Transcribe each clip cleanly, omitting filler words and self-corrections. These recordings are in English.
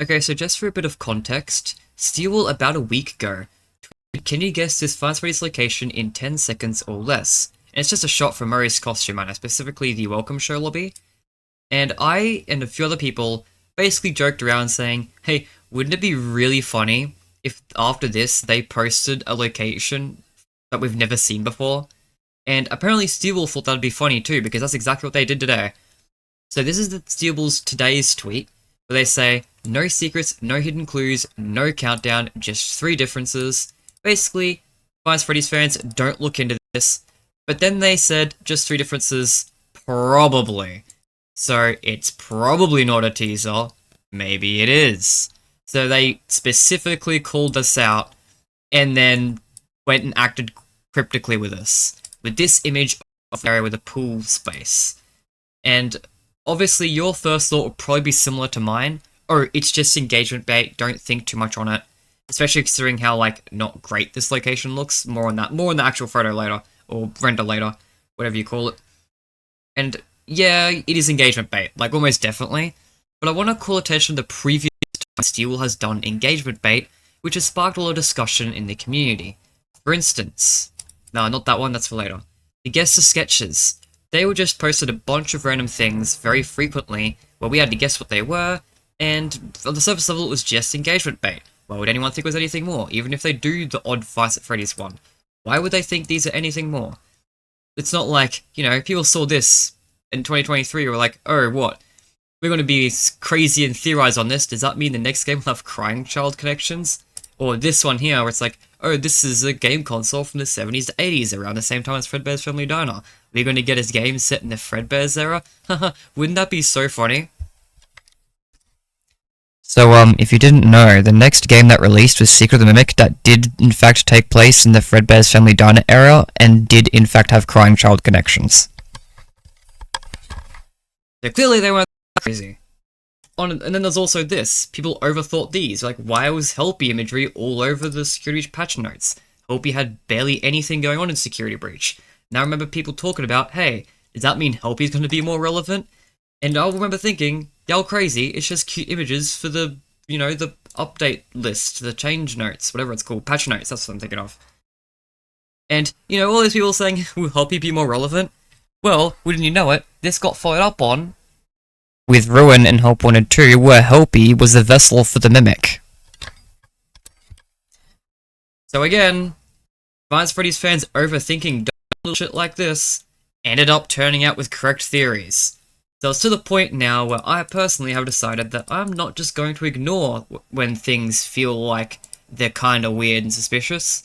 Okay, so just for a bit of context, SteelWool about a week ago, can you guess this Five Freddy's location in 10 seconds or less? And it's just a shot from Murray's costume, and specifically the Welcome Show lobby. And I and a few other people basically joked around saying, hey, wouldn't it be really funny if after this they posted a location that we've never seen before? And apparently SteelWool thought that'd be funny too, because that's exactly what they did today. So this is the SteelWool's today's tweet, where they say, no secrets, no hidden clues, no countdown, just three differences. Basically, Five Freddy's fans, don't look into this. But then they said, just three differences, probably. So it's probably not a teaser. Maybe it is. So they specifically called us out, and then went and acted cryptically with us. With this image of an area with a pool space. And obviously your first thought would probably be similar to mine. Oh, it's just engagement bait, don't think too much on it. Especially considering how, like, not great this location looks. More on the actual photo later, or render later, whatever you call it. And yeah, it is engagement bait, like almost definitely. But I want to call attention to the previous time SteelWool has done engagement bait, which has sparked a lot of discussion in the community. For instance, no, not that one, that's for later. The guess the sketches. They were just posted a bunch of random things very frequently, where we had to guess what they were, and on the surface level it was just engagement bait. Why would anyone think it was anything more, even if they do the odd Five at Freddy's one? Why would they think these are anything more? It's not like, people saw this in 2023 were like, oh, what? We're going to be crazy and theorize on this. Does that mean the next game will have crying child connections? Or this one here, where it's like, oh, this is a game console from the 70s to 80s, around the same time as Fredbear's Family Diner. We're going to get his game set in the Fredbear's era? Haha, wouldn't that be so funny? So, if you didn't know, the next game that released was Secret of the Mimic that did, in fact, take place in the Fredbear's Family Diner era, and did, in fact, have crying child connections. So clearly they weren't crazy. And then there's also this. People overthought these. Like, why was Helpy imagery all over the security breach patch notes? Helpy had barely anything going on in security breach. Now I remember people talking about, hey, does that mean Helpy's going to be more relevant? And I remember thinking, y'all crazy, it's just cute images for the, the update list, the change notes, whatever it's called, patch notes, that's what I'm thinking of. And, all these people saying, will Helpy be more relevant? Well, wouldn't you know it, this got followed up on with Ruin and Help Wanted 2, where Helpy was the vessel for the Mimic. So again, Five Freddy's fans overthinking little shit like this ended up turning out with correct theories. So it's to the point now where I personally have decided that I'm not just going to ignore when things feel like they're kinda weird and suspicious.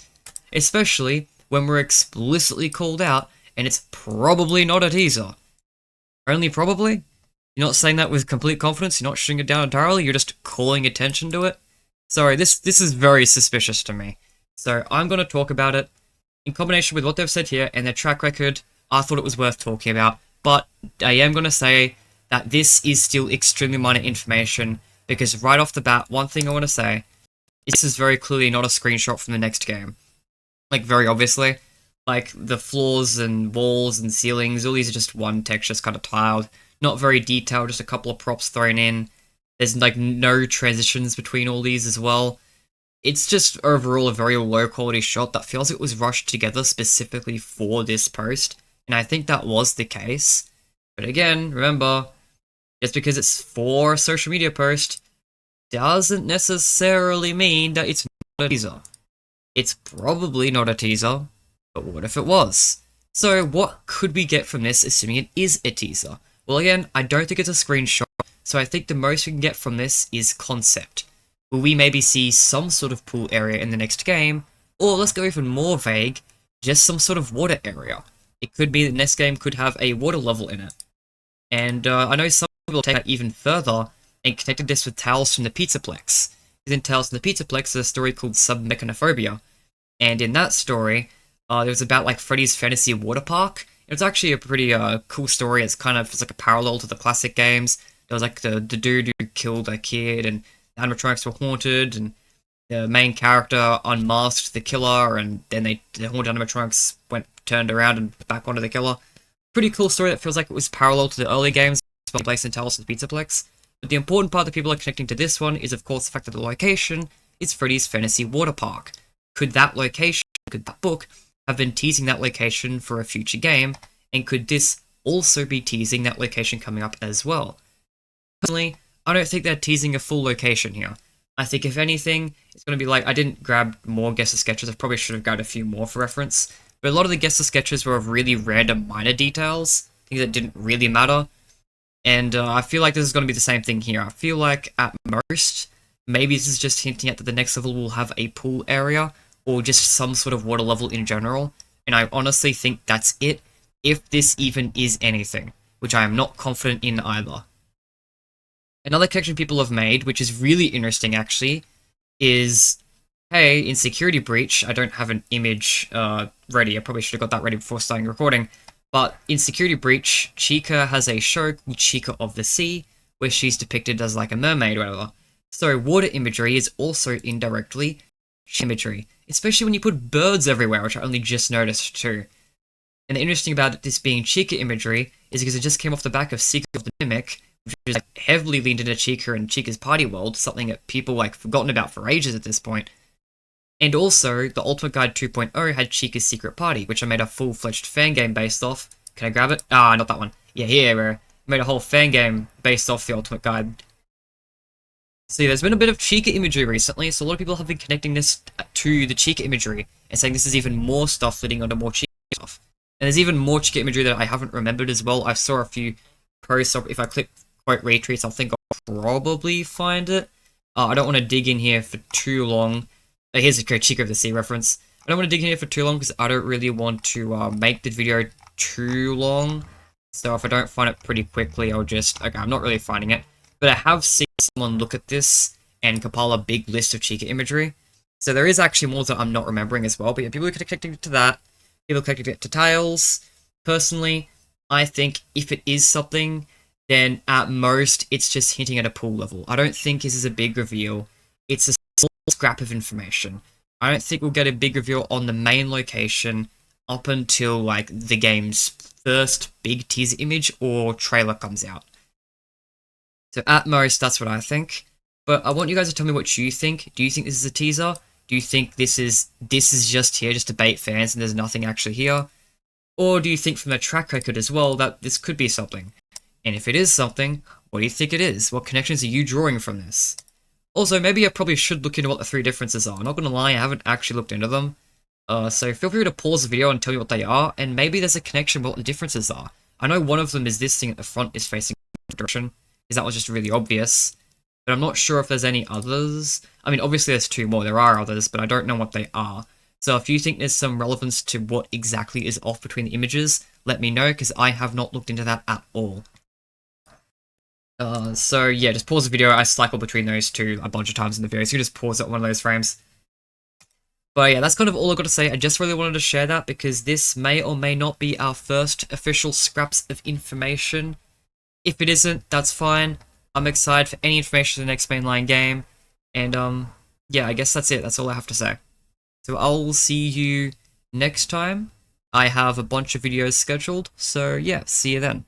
Especially when we're explicitly called out and it's probably not a teaser. Only probably? You're not saying that with complete confidence, you're not shutting it down entirely, you're just calling attention to it? Sorry, this is very suspicious to me. So I'm going to talk about it. In combination with what they've said here and their track record, I thought it was worth talking about. But I am going to say that this is still extremely minor information, because right off the bat, one thing I want to say, this is very clearly not a screenshot from the next game. Like, very obviously. Like, the floors and walls and ceilings, all these are just one texture, just kind of tiled. Not very detailed, just a couple of props thrown in. There's, like, no transitions between all these as well. It's just overall a very low-quality shot that feels it was rushed together specifically for this post. And I think that was the case. But again, remember, just because it's for a social media post doesn't necessarily mean that it's not a teaser. It's probably not a teaser, but what if it was? So what could we get from this, assuming it is a teaser? Well, again, I don't think it's a screenshot, so I think the most we can get from this is concept. Will we maybe see some sort of pool area in the next game, or let's go even more vague, just some sort of water area. It could be the next game could have a water level in it. And I know some people will take that even further and connected this with Tales from the Pizzaplex. Because in Tales from the Pizzaplex, there's a story called Submechanophobia. And in that story, it was about like Freddy's Fantasy Water Park. It was actually a pretty cool story. It's like a parallel to the classic games. There was like the dude who killed a kid, and the animatronics were haunted, and the main character unmasked the killer, and then the haunted animatronics turned around and back onto the killer. Pretty cool story that feels like it was parallel to the early games, placed in Tales of the Pizzaplex. But the important part that people are connecting to this one is, of course, the fact that the location is Freddy's Fantasy Water Park. Could that location, could that book, have been teasing that location for a future game, and could this also be teasing that location coming up as well? Personally, I don't think they're teasing a full location here. I think if anything, it's going to be like, I didn't grab more guesser sketches, I probably should have grabbed a few more for reference, but a lot of the guesser sketches were of really random minor details, things that didn't really matter, and I feel like this is going to be the same thing here. I feel like, at most, maybe this is just hinting at that the next level will have a pool area, or just some sort of water level in general, and I honestly think that's it, if this even is anything, which I am not confident in either. Another connection people have made, which is really interesting actually, is, hey, in Security Breach, I don't have an image ready, I probably should have got that ready before starting recording, but in Security Breach, Chica has a show called Chica of the Sea, where she's depicted as like a mermaid or whatever. So water imagery is also indirectly imagery, especially when you put birds everywhere, which I only just noticed too. And the interesting about this being Chica imagery is because it just came off the back of Secret of the Mimic, which is like heavily leaned into Chica and Chica's party world, something that people like forgotten about for ages at this point. And also, the Ultimate Guide 2.0 had Chica's Secret Party, which I made a full-fledged fan game based off. Can I grab it? Ah, not that one. Yeah, here, I made a whole fan game based off the Ultimate Guide. See, there's been a bit of Chica imagery recently, so a lot of people have been connecting this to the Chica imagery, and saying this is even more stuff leading onto more Chica stuff. And there's even more Chica imagery that I haven't remembered as well. I saw a few posts, if I click quote retweets, I think I'll probably find it. I don't want to dig in here for too long. Here's a Chica of the Sea reference. I don't want to dig in here for too long because I don't really want to make the video too long. So if I don't find it pretty quickly, I'll just... Okay, I'm not really finding it. But I have seen someone look at this and compile a big list of Chica imagery. So there is actually more that I'm not remembering as well. But yeah, people are connecting it to that. People are connecting it to Tails. Personally, I think if it is something, then at most, it's just hinting at a pool level. I don't think this is a big reveal. It's a small scrap of information. I don't think we'll get a big reveal on the main location up until, like, the game's first big teaser image or trailer comes out. So at most, that's what I think. But I want you guys to tell me what you think. Do you think this is a teaser? Do you think this is just here just to bait fans and there's nothing actually here? Or do you think from the track record as well that this could be something? And if it is something, what do you think it is? What connections are you drawing from this? Also, maybe I probably should look into what the three differences are. I'm not gonna lie, I haven't actually looked into them. So feel free to pause the video and tell me what they are, and maybe there's a connection with what the differences are. I know one of them is this thing at the front is facing the direction, because that was just really obvious. But I'm not sure if there's any others. I mean, obviously there's two more, there are others, but I don't know what they are. So if you think there's some relevance to what exactly is off between the images, let me know, because I have not looked into that at all. So yeah, just pause the video. I cycle between those two a bunch of times in the video, so you just pause at one of those frames. But yeah, that's kind of all I've got to say. I just really wanted to share that because this may or may not be our first official scraps of information. If it isn't, that's fine. I'm excited for any information for the next mainline game. And yeah, I guess that's it. That's all I have to say. So I'll see you next time. I have a bunch of videos scheduled, so yeah, see you then.